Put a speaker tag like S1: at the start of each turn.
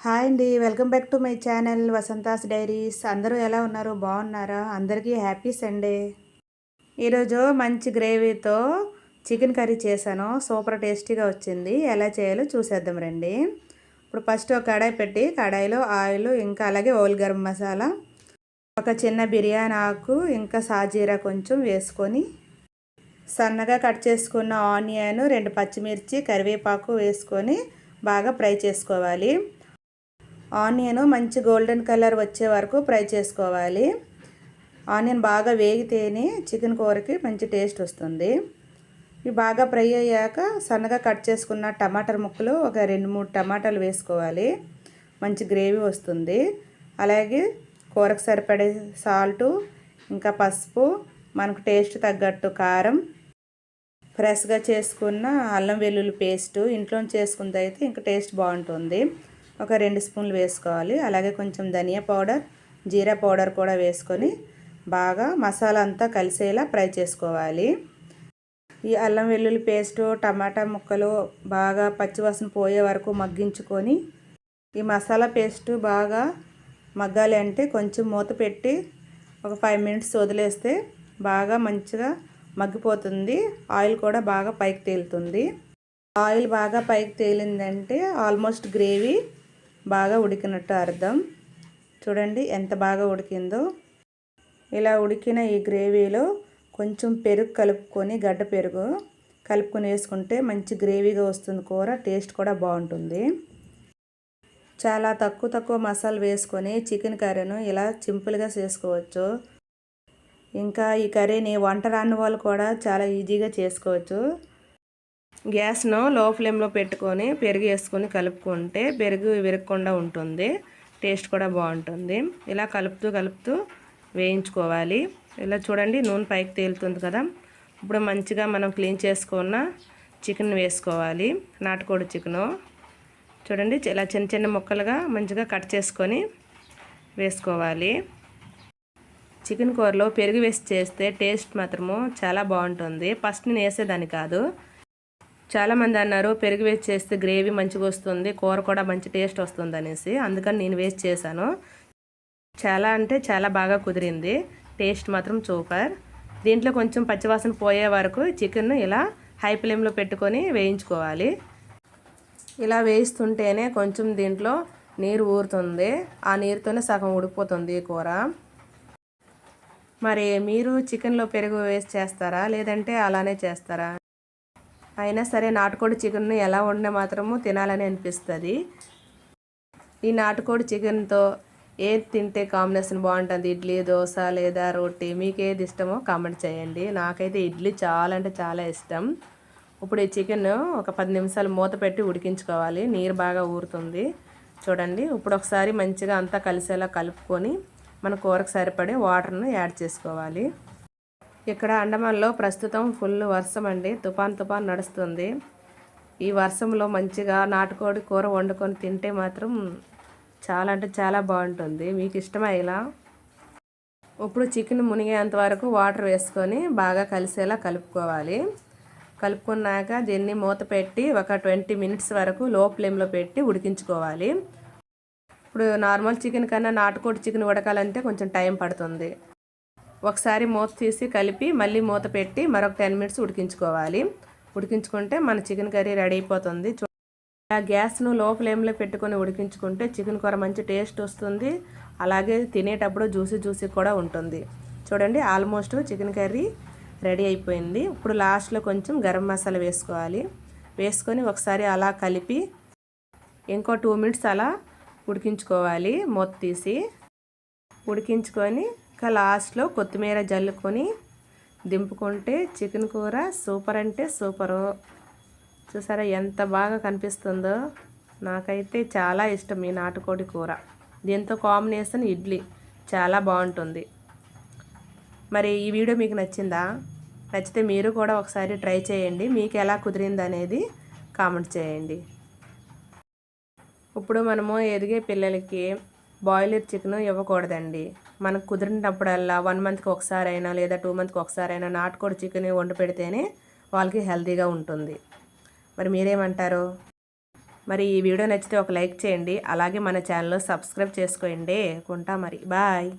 S1: Hi అండి. Welcome back to my channel Vasantha's diaries. అందరూ ఎలా ఉన్నారు? బాగున్నారా? అందరికీ హ్యాపీ సండే. ఈరోజు మంచి గ్రేవీతో చికెన్ కర్రీ చేశాను. సూపర్ టేస్టీగా వచ్చింది. ఎలా చేయాలో చూసేద్దాం రండి. ఇప్పుడు ఫస్ట్ ఒక కడాయి పెట్టి కడాయిలో ఆయిల్, ఇంకా అలాగే హోల్ గరం మసాలా, ఒక చిన్న బిర్యానీ ఆకు, ఇంకా సాజీరా కొంచెం వేసుకొని సన్నగా కట్ చేసుకున్న ఆనియన్, 2 పచ్చిమిర్చి, కరివేపాకు వేసుకొని బాగా ఫ్రై చేసుకోవాలి. ఆనియన్ మంచి గోల్డెన్ కలర్ వచ్చే వరకు ఫ్రై చేసుకోవాలి. ఆనియన్ బాగా వేగితేనే చికెన్ కూరకి మంచి టేస్ట్ వస్తుంది. ఇవి బాగా ఫ్రై అయ్యాక సన్నగా కట్ చేసుకున్న టమాటాల ముక్కలు ఒక 2-3 టమాటాలు వేసుకోవాలి. మంచి గ్రేవీ వస్తుంది. అలాగే కూరకు సరిపడే సాల్టు, ఇంకా పసుపు, మనకు టేస్ట్ తగ్గట్టు కారం, ఫ్రెష్గా చేసుకున్న అల్లం వెల్లుల్లి పేస్టు, ఇంట్లో చేసుకుంది అయితే ఇంకా టేస్ట్ బాగుంటుంది. ఒక 2 స్పూన్లు వేసుకోవాలి. అలాగే కొంచెం ధనియా పౌడర్, జీరా పౌడర్ కూడా వేసుకొని బాగా మసాలా అంతా కలిసేలా ఫ్రై చేసుకోవాలి. ఈ అల్లం వెల్లుల్లి పేస్టు, టమాటా ముక్కలు బాగా పచ్చివాసన పోయే వరకు మగ్గించుకొని ఈ మసాలా పేస్టు బాగా మగ్గాలి అంటే కొంచెం మూత పెట్టి ఒక 5 మినిట్స్ వదిలేస్తే బాగా మంచిగా మగ్గిపోతుంది. ఆయిల్ కూడా బాగా పైకి తేలుతుంది. ఆయిల్ బాగా పైకి తేలిందంటే ఆల్మోస్ట్ గ్రేవీ బాగా ఉడికినట్టు అర్థం. చూడండి ఎంత బాగా ఉడికిందో. ఇలా ఉడికిన ఈ గ్రేవీలో కొంచెం పెరుగు కలుపుకొని, గడ్డ పెరుగు కలుపుకొని వేసుకుంటే మంచి గ్రేవీగా వస్తుంది కూర. టేస్ట్ కూడా బాగుంటుంది. చాలా తక్కువ మసాలా వేసుకొని చికెన్ కర్రీను ఇలా సింపుల్గా చేసుకోవచ్చు. ఇంకా ఈ కర్రీని వంట రాని వాళ్ళు కూడా చాలా ఈజీగా చేసుకోవచ్చు. గ్యాస్ను లో ఫ్లేమ్లో పెట్టుకొని పెరుగు వేసుకొని కలుపుకుంటే పెరుగు విరగకుండా ఉంటుంది. టేస్ట్ కూడా బాగుంటుంది. ఇలా కలుపుతూ వేయించుకోవాలి. ఇలా చూడండి నూనె పైకి తేలుతుంది కదా. ఇప్పుడు మంచిగా మనం క్లీన్ చేసుకున్న చికెన్ వేసుకోవాలి. నాటుకోడి చికెను చూడండి ఇలా చిన్న ముక్కలుగా మంచిగా కట్ చేసుకొని వేసుకోవాలి. చికెన్ కూరలో పెరుగు వేసి చేస్తే టేస్ట్ మాత్రము చాలా బాగుంటుంది. ఫస్ట్ నేను వేసేదాన్ని కాదు. చాలామంది అన్నారు పెరుగు వేసి చేస్తే గ్రేవీ మంచిగా వస్తుంది, కూర కూడా మంచి టేస్ట్ వస్తుంది అనేసి. అందుకని నేను వేసి చేశాను. చాలా అంటే చాలా బాగా కుదిరింది. టేస్ట్ మాత్రం సూపర్. దీంట్లో కొంచెం పచ్చివాసన పోయే వరకు చికెన్ ఇలా హై ఫ్లేమ్లో పెట్టుకొని వేయించుకోవాలి. ఇలా వేయిస్తుంటేనే కొంచెం దీంట్లో నీరు ఊరుతుంది. ఆ నీరుతోనే సగం ఉడికిపోతుంది ఈ కూర. మరి మీరు చికెన్లో పెరుగు వేసి చేస్తారా, లేదంటే అలానే చేస్తారా? అయినా సరే నాటుకోడి చికెన్ను ఎలా వండినా మాత్రము తినాలని అనిపిస్తుంది. ఈ నాటుకోడి చికెన్తో ఏది తింటే కాంబినేషన్ బాగుంటుంది? ఇడ్లీ, దోశ లేదా రోటీ, మీకు ఏది ఇష్టమో కామెంట్ చేయండి. నాకైతే ఇడ్లీ చాలా అంటే చాలా ఇష్టం. ఇప్పుడు ఈ చికెన్ ఒక 10 నిమిషాలు మూత పెట్టి ఉడికించుకోవాలి. నీరు బాగా ఊరుతుంది చూడండి. ఇప్పుడు ఒకసారి మంచిగా అంతా కలిసేలా కలుపుకొని మన కూరకు సరిపడే వాటర్ను యాడ్ చేసుకోవాలి. ఇక్కడ అండమాన్లో ప్రస్తుతం ఫుల్ వర్షం అండి. తుఫాన్ నడుస్తుంది. ఈ వర్షంలో మంచిగా నాటుకోడి కూర వండుకొని తింటే మాత్రం చాలా అంటే చాలా బాగుంటుంది. మీకు ఇష్టమా ఇలా? ఇప్పుడు చికెన్ మునిగేంత వరకు వాటర్ వేసుకొని బాగా కలిసేలా కలుపుకోవాలి. కలుపుకున్నాక దీన్ని మూత పెట్టి ఒక 20 మినిట్స్ వరకు లో ఫ్లేమ్లో పెట్టి ఉడికించుకోవాలి. ఇప్పుడు నార్మల్ చికెన్ కన్నా నాటుకోడి చికెన్ ఉడకాలంటే కొంచెం టైం పడుతుంది. ఒకసారి మూత తీసి కలిపి మళ్ళీ మూత పెట్టి మరొక 10 మినిట్స్ ఉడికించుకోవాలి. ఉడికించుకుంటే మన చికెన్ కర్రీ రెడీ అయిపోతుంది. గ్యాస్ను లో ఫ్లేమ్లో పెట్టుకొని ఉడికించుకుంటే చికెన్ కూర మంచి టేస్ట్ వస్తుంది. అలాగే తినేటప్పుడు జ్యూసీ కూడా ఉంటుంది. చూడండి ఆల్మోస్ట్ చికెన్ కర్రీ రెడీ అయిపోయింది. ఇప్పుడు లాస్ట్లో కొంచెం గరం మసాలా వేసుకోవాలి. వేసుకొని ఒకసారి అలా కలిపి ఇంకో 2 మినిట్స్ అలా ఉడికించుకోవాలి. మూత తీసి ఉడికించుకొని ఇంకా లాస్ట్లో కొత్తిమీర జల్లుకొని దింపుకుంటే చికెన్ కూర సూపర్ అంటే సూపరు. చూసారా ఎంత బాగా కనిపిస్తుందో. నాకైతే చాలా ఇష్టం ఈ నాటుకోడి కూర. దీంతో కాంబినేషన్ ఇడ్లీ చాలా బాగుంటుంది. మరి ఈ వీడియో మీకు నచ్చిందా? నచ్చితే మీరు కూడా ఒకసారి ట్రై చేయండి. మీకు ఎలా కుదిరింది అనేది కామెంట్ చేయండి. ఇప్పుడు మనము ఎదిగే పిల్లలకి బాయిలర్ చికెన్ ఇవ్వకూడదండి. మనకు కుదిరినప్పుడల్లా 1 మంత్కి ఒకసారి అయినా లేదా 2 మంత్కి ఒకసారి అయినా నాటుకోడి చికెన్ వండి పెడితేనే వాళ్ళకి హెల్తీగా ఉంటుంది. మరి మీరేమంటారు? మరి ఈ వీడియో నచ్చితే ఒక లైక్ చేయండి, అలాగే మన ఛానల్ సబ్స్క్రైబ్ చేసుకోండి. ఉంటా మరి, బాయ్.